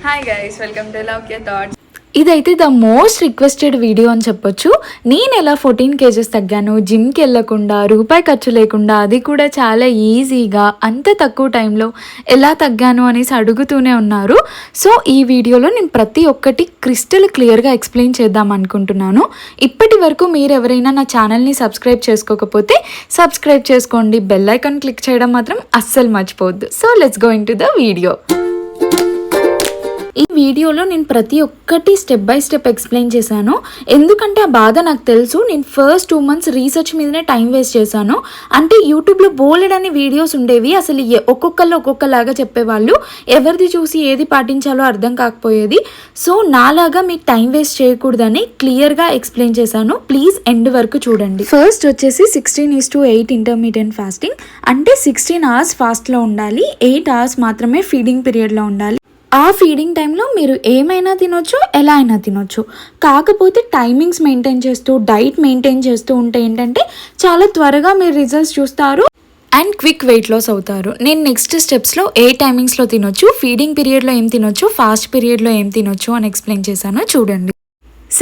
Hi guys, welcome to love your thoughts. ఇదైతే the most requested video అని చెప్పొచ్చు. నేను ఎలా 14 kgs తగ్గాను, జిమ్కి వెళ్ళకుండా, రూపాయి ఖర్చు లేకుండా, అది కూడా చాలా ఈజీగా అంత తక్కువ టైంలో ఎలా తగ్గాను అనేసి అడుగుతూనే ఉన్నారు. సో ఈ వీడియోలో నేను ప్రతి ఒక్కటి క్రిస్టల్ క్లియర్గా ఎక్స్ప్లెయిన్ చేద్దాం అనుకుంటున్నాను. ఇప్పటి వరకు మీరు ఎవరైనా నా ఛానల్ని సబ్స్క్రైబ్ చేసుకోకపోతే సబ్స్క్రైబ్ చేసుకోండి, బెల్ ఐకాన్ క్లిక్ చేయడం మాత్రం అస్సలు మర్చిపోవద్దు. So let's go in to the video. ఈ వీడియోలో నేను ప్రతి ఒక్కటి స్టెప్ బై స్టెప్ ఎక్స్ప్లెయిన్ చేశాను. ఎందుకంటే ఆ బాధ నాకు తెలుసు. నేను ఫస్ట్ 2 months రీసెర్చ్ మీదనే టైం వేస్ట్ చేశాను. అంటే యూట్యూబ్లో బోలెడని వీడియోస్ ఉండేవి, అసలు ఒక్కొక్కళ్ళు ఒక్కొక్కలాగా చెప్పేవాళ్ళు, ఎవరిది చూసి ఏది పాటించాలో అర్థం కాకపోయేది. సో నాలాగా మీకు టైం వేస్ట్ చేయకూడదని క్లియర్గా ఎక్స్ప్లెయిన్ చేశాను. ప్లీజ్ ఎండ్ వరకు చూడండి. ఫస్ట్ వచ్చేసి 16:8 ఇంటర్మీడియట్ ఫాస్టింగ్. అంటే 16 hours ఫాస్ట్లో ఉండాలి, 8 hours మాత్రమే ఫీడింగ్ పీరియడ్లో ఉండాలి. ఆ ఫీడింగ్ టైంలో మీరు ఏమైనా తినొచ్చు, ఎలా అయినా తినొచ్చు. కాకపోతే టైమింగ్స్ మెయింటైన్ చేస్తూ, డైట్ మెయింటైన్ చేస్తూ ఉంటే ఏంటంటే చాలా త్వరగా మీరు రిజల్ట్స్ చూస్తారు అండ్ క్విక్ వెయిట్ లాస్ అవుతారు. నేను నెక్స్ట్ స్టెప్స్లో ఏ టైమింగ్స్లో తినొచ్చు, ఫీడింగ్ పీరియడ్లో ఏం తినొచ్చు, ఫాస్ట్ పీరియడ్లో ఏం తినొచ్చు అని ఎక్స్ప్లెయిన్ చేశాను, చూడండి.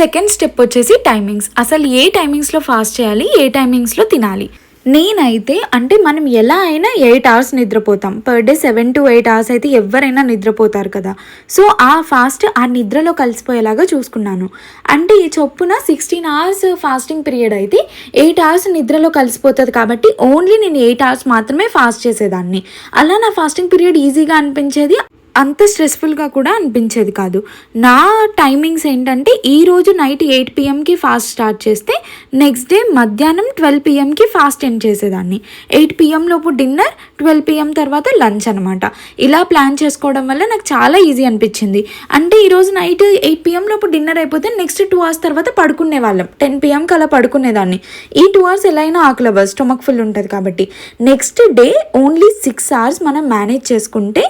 సెకండ్ స్టెప్ వచ్చేసి టైమింగ్స్. అసలు ఏ టైమింగ్స్లో ఫాస్ట్ చేయాలి, ఏ టైమింగ్స్లో తినాలి. నేనైతే అంటే మనం ఎలా అయినా 8 hours నిద్రపోతాం per day. 7 to 8 hours అయితే ఎవరైనా నిద్రపోతారు కదా. సో ఆ ఫాస్ట్ ఆ నిద్రలో కలిసిపోయేలాగా చూసుకున్నాను. అంటే ఈ చొప్పున 16 hours ఫాస్టింగ్ పీరియడ్ అయితే 8 hours నిద్రలో కలిసిపోతుంది కాబట్టి ఓన్లీ నేను 8 hours మాత్రమే ఫాస్ట్ చేసేదాన్ని. అలా నా ఫాస్టింగ్ పీరియడ్ ఈజీగా అనిపించేది, అంత స్ట్రెస్ఫుల్గా కూడా అనిపించేది కాదు. నా టైమింగ్స్ ఏంటంటే ఈరోజు నైట్ 8 pmకి ఫాస్ట్ స్టార్ట్ చేస్తే నెక్స్ట్ డే మధ్యాహ్నం 12 pmకి ఫాస్ట్ ఎండ్ చేసేదాన్ని. 8 pm లోపు డిన్నర్, 12 pm తర్వాత లంచ్ అనమాట. ఇలా ప్లాన్ చేసుకోవడం వల్ల నాకు చాలా ఈజీ అనిపించింది. అంటే ఈరోజు నైట్ 8 pm లోపు డిన్నర్ అయిపోతే నెక్స్ట్ 2 hours తర్వాత పడుకునే వాళ్ళం. 10 pmకి అలా పడుకునేదాన్ని. ఈ 2 hours ఎలా అయినా ఆకలి అవ్వదు, స్టొమక్ ఫుల్ ఉంటుంది కాబట్టి. నెక్స్ట్ డే ఓన్లీ 6 hours మనం మేనేజ్ చేసుకుంటే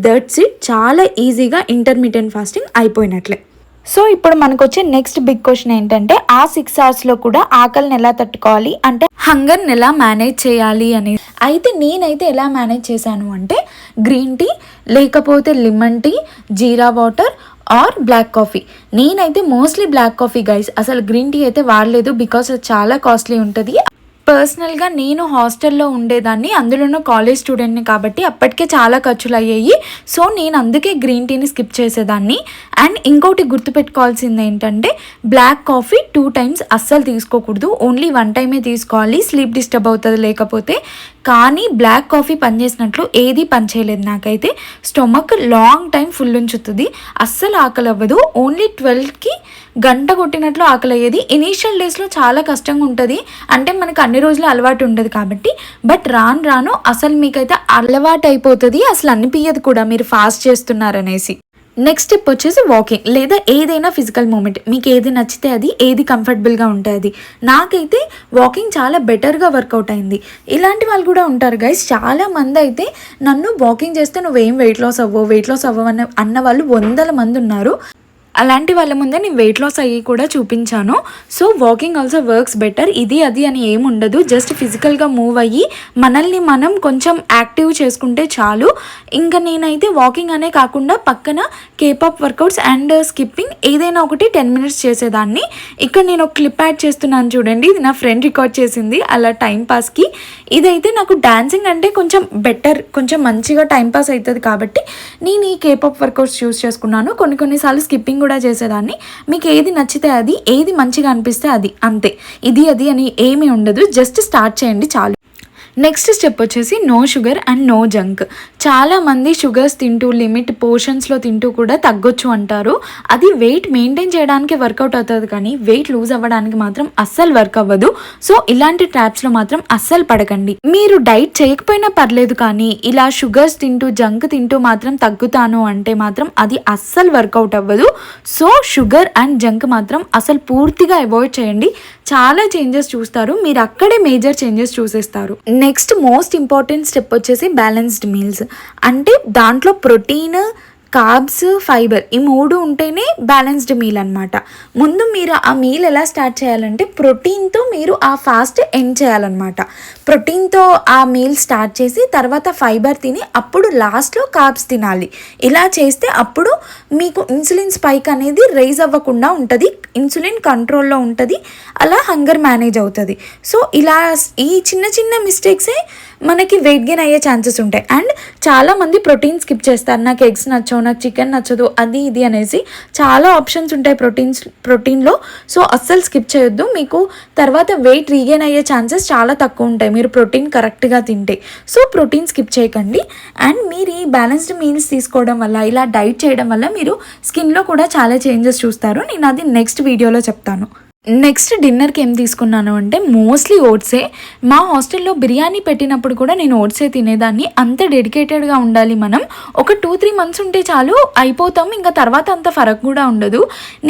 దట్స్ ఇట్. చాలా ఈజీగా ఇంటర్మీడియట్ ఫాస్టింగ్ అయిపోయినట్లే. సో ఇప్పుడు మనకు వచ్చే నెక్స్ట్ బిగ్ క్వశ్చన్ ఏంటంటే ఆ 6 hours కూడా ఆకలిని ఎలా తట్టుకోవాలి, అంటే హంగర్ని ఎలా మేనేజ్ చేయాలి అనేది. అయితే నేనైతే ఎలా మేనేజ్ చేశాను అంటే గ్రీన్ టీ, లేకపోతే lemon tea, jeera water or black coffee. నేనైతే మోస్ట్లీ బ్లాక్ కాఫీ గైస్, అసలు గ్రీన్ టీ అయితే వాడలేదు బికాస్ అది చాలా కాస్ట్లీ ఉంటుంది. పర్సనల్గా నేను హాస్టల్లో ఉండేదాన్ని, అందులోనూ కాలేజ్ స్టూడెంట్ని కాబట్టి అప్పటికే చాలా ఖర్చులు అయ్యాయి. సో నేను అందుకే గ్రీన్ టీని స్కిప్ చేసేదాన్ని. అండ్ ఇంకోటి గుర్తుపెట్టుకోవాల్సింది ఏంటంటే బ్లాక్ కాఫీ 2 times అస్సలు తీసుకోకూడదు, ఓన్లీ 1 time తీసుకోవాలి. స్లీప్ డిస్టర్బ్ అవుతుంది లేకపోతే. కానీ బ్లాక్ కాఫీ పనిచేసినట్లు ఏది పనిచేయలేదు నాకైతే. స్టొమక్ లాంగ్ టైం ఫుల్ ఉంచుతుంది, అస్సలు ఆకలి అవ్వదు. ఓన్లీ 12కి గంట కొట్టినట్లు ఆకలి అయ్యేది. ఇనీషియల్ డేస్లో చాలా కష్టంగా ఉంటుంది, అంటే మనకు అన్ని రోజులు అలవాటు ఉండదు కాబట్టి. బట్ రాను రాను అసలు మీకైతే అలవాటు అయిపోతుంది, అసలు అనిపించదు కూడా మీరు ఫాస్ట్ చేస్తున్నారనేసి. నెక్స్ట్ స్టెప్ వచ్చేసి వాకింగ్ లేదా ఏదైనా ఫిజికల్ మూమెంట్. మీకు ఏది నచ్చితే అది, ఏది కంఫర్టబుల్గా ఉంటే అది. నాకైతే వాకింగ్ చాలా బెటర్గా వర్కౌట్ అయింది. ఇలాంటి వాళ్ళు కూడా ఉంటారు గైస్. చాలా మంది అయితే నన్ను వాకింగ్ చేస్తే నువ్వేం వెయిట్ లాస్ అవ్వవు అన్న వాళ్ళు 100 మంది ఉన్నారు. అలాంటి వాళ్ళ ముందే నేను వెయిట్ లాస్ అయ్యి కూడా చూపించాను. So walking also works better. ఇది అది అని ఏమి ఉండదు, జస్ట్ ఫిజికల్గా మూవ్ అయ్యి మనల్ని మనం కొంచెం యాక్టివ్ చేసుకుంటే చాలు. ఇంకా నేనైతే వాకింగ్ అనే కాకుండా పక్కన కేపాప్ వర్కౌట్స్ అండ్ స్కిప్పింగ్ ఏదైనా ఒకటి 10 minutes చేసేదాన్ని. ఇక్కడ నేను ఒక క్లిప్ యాడ్ చేస్తున్నాను చూడండి, ఇది నా ఫ్రెండ్ రికార్డ్ చేసింది అలా టైంపాస్కి. ఇదైతే నాకు డాన్సింగ్ అంటే కొంచెం బెటర్, కొంచెం మంచిగా టైంపాస్ అవుతుంది కాబట్టి నేను ఈ కేపాప్ వర్కౌట్స్ చూస్ చేసుకున్నాను. కొన్నిసార్లు స్కిప్పింగ్ కూడా చేసేదాన్ని. మీకు ఏది నచ్చితే అది, ఏది మంచిగా అనిపిస్తే అది, అంతే. ఇది అది అని ఏమీ ఉండదు, జస్ట్ స్టార్ట్ చేయండి చాలు. నెక్స్ట్ స్టెప్ వచ్చేసి no sugar and no junk. చాలామంది షుగర్స్ తింటూ లిమిట్ పోర్షన్స్లో తింటూ కూడా తగ్గొచ్చు అంటారు. అది వెయిట్ మెయింటైన్ చేయడానికి వర్కౌట్ అవుతుంది కానీ వెయిట్ లూజ్ అవ్వడానికి మాత్రం అస్సలు వర్క్ అవ్వదు. సో ఇలాంటి ట్రాప్స్లో మాత్రం అస్సలు పడకండి. మీరు డైట్ చేయకపోయినా పర్లేదు కానీ ఇలా షుగర్స్ తింటూ జంక్ తింటూ మాత్రం తగ్గుతాను అంటే మాత్రం అది అస్సలు వర్కౌట్ అవ్వదు. సో షుగర్ అండ్ జంక్ మాత్రం అసలు పూర్తిగా అవాయిడ్ చేయండి. చాలా చేంజెస్ చూస్తారు, మీరు అక్కడే మేజర్ చేంజెస్ చూసేస్తారు. నెక్స్ట్ మోస్ట్ ఇంపార్టెంట్ స్టెప్ వచ్చేసి బ్యాలెన్స్డ్ మీల్స్. అంటే దాంట్లో ప్రోటీన్, కార్బ్స్, ఫైబర్ ఈ 3 ఉంటేనే బ్యాలెన్స్డ్ మీల్ అనమాట. ముందు మీరు ఆ మీల్ ఎలా స్టార్ట్ చేయాలంటే ప్రోటీన్తో మీరు ఆ ఫాస్ట్ ఎండ్ చేయాలన్నమాట. ప్రోటీన్తో ఆ మీల్ స్టార్ట్ చేసి తర్వాత ఫైబర్ తిని అప్పుడు లాస్ట్లో కార్బ్స్ తినాలి. ఇలా చేస్తే అప్పుడు మీకు ఇన్సులిన్ స్పైక్ అనేది రైజ్ అవ్వకుండా ఉంటుంది, ఇన్సులిన్ కంట్రోల్లో ఉంటుంది, అలా హంగర్ మేనేజ్ అవుతుంది. సో ఇలా ఈ చిన్న చిన్న మిస్టేక్సే మనకి వెయిట్ గెయిన్ అయ్యే ఛాన్సెస్ ఉంటాయి. అండ్ చాలామంది ప్రోటీన్ స్కిప్ చేస్తారు, నాకు ఎగ్స్ నచ్చవు, నాకు చికెన్ నచ్చదు, అది ఇది అనేసి. చాలా ఆప్షన్స్ ఉంటాయి ప్రోటీన్లో. సో అస్సలు స్కిప్ చేయొద్దు, మీకు తర్వాత వెయిట్ రీగెయిన్ అయ్యే ఛాన్సెస్ చాలా తక్కువ ఉంటాయి మీరు ప్రోటీన్ కరెక్ట్గా తింటే. సో ప్రోటీన్ స్కిప్ చేయకండి. అండ్ మీరు ఈ బ్యాలెన్స్డ్ మీల్స్ తీసుకోవడం వల్ల, ఇలా డైట్ చేయడం వల్ల మీరు స్కిన్లో కూడా చాలా చేంజెస్ చూస్తారు. నేను అది నెక్స్ట్ వీడియోలో చెప్తాను. నెక్స్ట్ డిన్నర్కి ఏం తీసుకున్నాను అంటే మోస్ట్లీ ఓట్సే. మా హాస్టల్లో బిర్యానీ పెట్టినప్పుడు కూడా నేను ఓట్సే తినేదాన్ని. అంత డెడికేటెడ్గా ఉండాలి మనం. ఒక 2-3 మంత్స్ ఉంటే చాలు, అయిపోతాం, ఇంకా తర్వాత అంత ఫరక్ కూడా ఉండదు.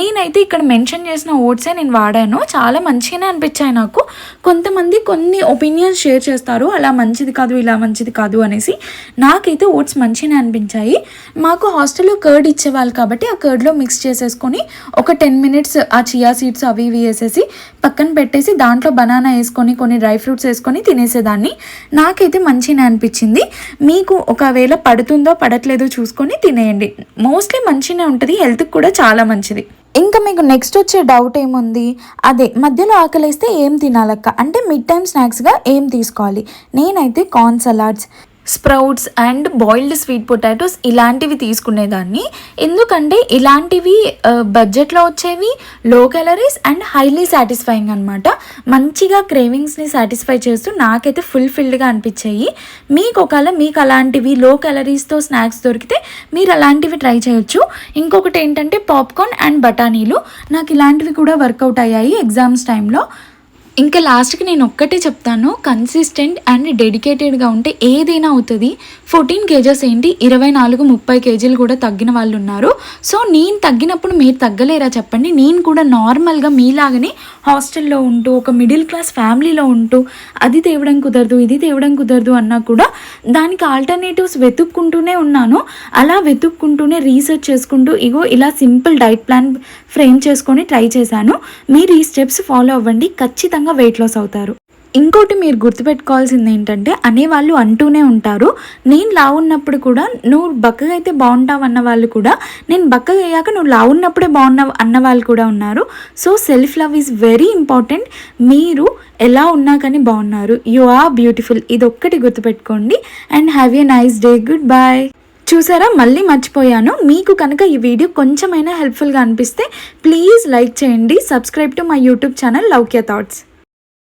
నేనైతే ఇక్కడ మెన్షన్ చేసిన ఓట్సే నేను వాడాను, చాలా మంచిగానే అనిపించాయి నాకు. కొంతమంది కొన్ని ఒపీనియన్స్ షేర్ చేస్తారు, అలా మంచిది కాదు, ఇలా మంచిది కాదు అనేసి. నాకైతే ఓట్స్ మంచిగానే అనిపించాయి. మాకు హాస్టల్లో కర్డ్ ఇచ్చేవాళ్ళు కాబట్టి ఆ కర్డ్లో మిక్స్ చేసేసుకొని ఒక 10 minutes ఆ చియా సీడ్స్ అవి ఇవి వేసేసి పక్కన పెట్టేసి దాంట్లో బనానా వేసుకొని కొన్ని డ్రై ఫ్రూట్స్ వేసుకొని తినేసేదాన్ని. నాకైతే మంచిగా అనిపించింది. మీకు ఒకవేళ పడుతుందో పడట్లేదో చూసుకొని తినేయండి. మోస్ట్లీ మంచిగానే ఉంటుంది, హెల్త్కి కూడా చాలా మంచిది. ఇంకా మీకు నెక్స్ట్ వచ్చే డౌట్ ఏముంది, అదే మధ్యలో ఆకలిస్తే ఏం తినాలక్క అంటే మిడ్ టైమ్ స్నాక్స్గా ఏం తీసుకోవాలి. నేనైతే corn salads, sprouts and boiled sweet potatoes ఇలాంటివి తీసుకునేదాన్ని. ఎందుకంటే ఇలాంటివి బడ్జెట్లో వచ్చేవి, లో క్యాలరీస్ అండ్ హైలీ సాటిస్ఫైయింగ్ అనమాట. మంచిగా క్రేవింగ్స్ని సాటిస్ఫై చేస్తూ నాకైతే ఫుల్ఫిల్డ్గా అనిపించాయి. మీకు అలాంటివి లో క్యాలరీస్తో స్నాక్స్ దొరికితే మీరు అలాంటివి ట్రై చేయొచ్చు. ఇంకొకటి ఏంటంటే పాప్కార్న్ అండ్ బఠానీలు, నాకు ఇలాంటివి కూడా వర్కౌట్ అయ్యాయి ఎగ్జామ్స్ టైంలో. ఇంకా లాస్ట్కి నేను ఒక్కటే చెప్తాను, కన్సిస్టెంట్ అండ్ డెడికేటెడ్గా ఉంటే ఏదైనా అవుతుంది. 14 kgs ఏంటి, 24-30 kgs కూడా తగ్గిన వాళ్ళు ఉన్నారు. సో నేను తగ్గినప్పుడు మీరు తగ్గలేరా చెప్పండి. నేను కూడా నార్మల్గా మీలాగనే హాస్టల్లో ఉంటూ ఒక మిడిల్ క్లాస్ ఫ్యామిలీలో ఉంటూ అది తేవడం కుదరదు, ఇది తేవడం కుదరదు అన్నా కూడా దానికి ఆల్టర్నేటివ్స్ వెతుక్కుంటూనే ఉన్నాను. అలా వెతుక్కుంటూనే రీసెర్చ్ చేసుకుంటూ ఇగో ఇలా సింపుల్ డైట్ ప్లాన్ ఫ్రేమ్ చేసుకొని ట్రై చేశాను. మీరు ఈ స్టెప్స్ ఫాలో అవ్వండి, ఖచ్చితంగా వెయిట్ లాస్ అవుతారు. ఇంకోటి మీరు గుర్తుపెట్టుకోవాల్సింది ఏంటంటే, అనేవాళ్ళు అంటూనే ఉంటారు, నేను లావు ఉన్నప్పుడు కూడా నువ్వు బక్కగా అయితే బాగుంటావు అన్న వాళ్ళు కూడా, నేను బక్కగా అయ్యాక నువ్వు లావు ఉన్నప్పుడే బాగున్నావు అన్న వాళ్ళు కూడా ఉన్నారు. So self love is very important. మీరు ఎలా ఉన్నా కానీ బాగున్నారు, యు ఆర్ బ్యూటిఫుల్. ఇది ఒక్కటి గుర్తుపెట్టుకోండి. And have a nice day. Good bye. చూసారా, మళ్ళీ మర్చిపోయాను. మీకు కనుక ఈ వీడియో కొంచెమైనా హెల్ప్ఫుల్గా అనిపిస్తే ప్లీజ్ లైక్ చేయండి. Subscribe to my YouTube channel Loukya thoughts.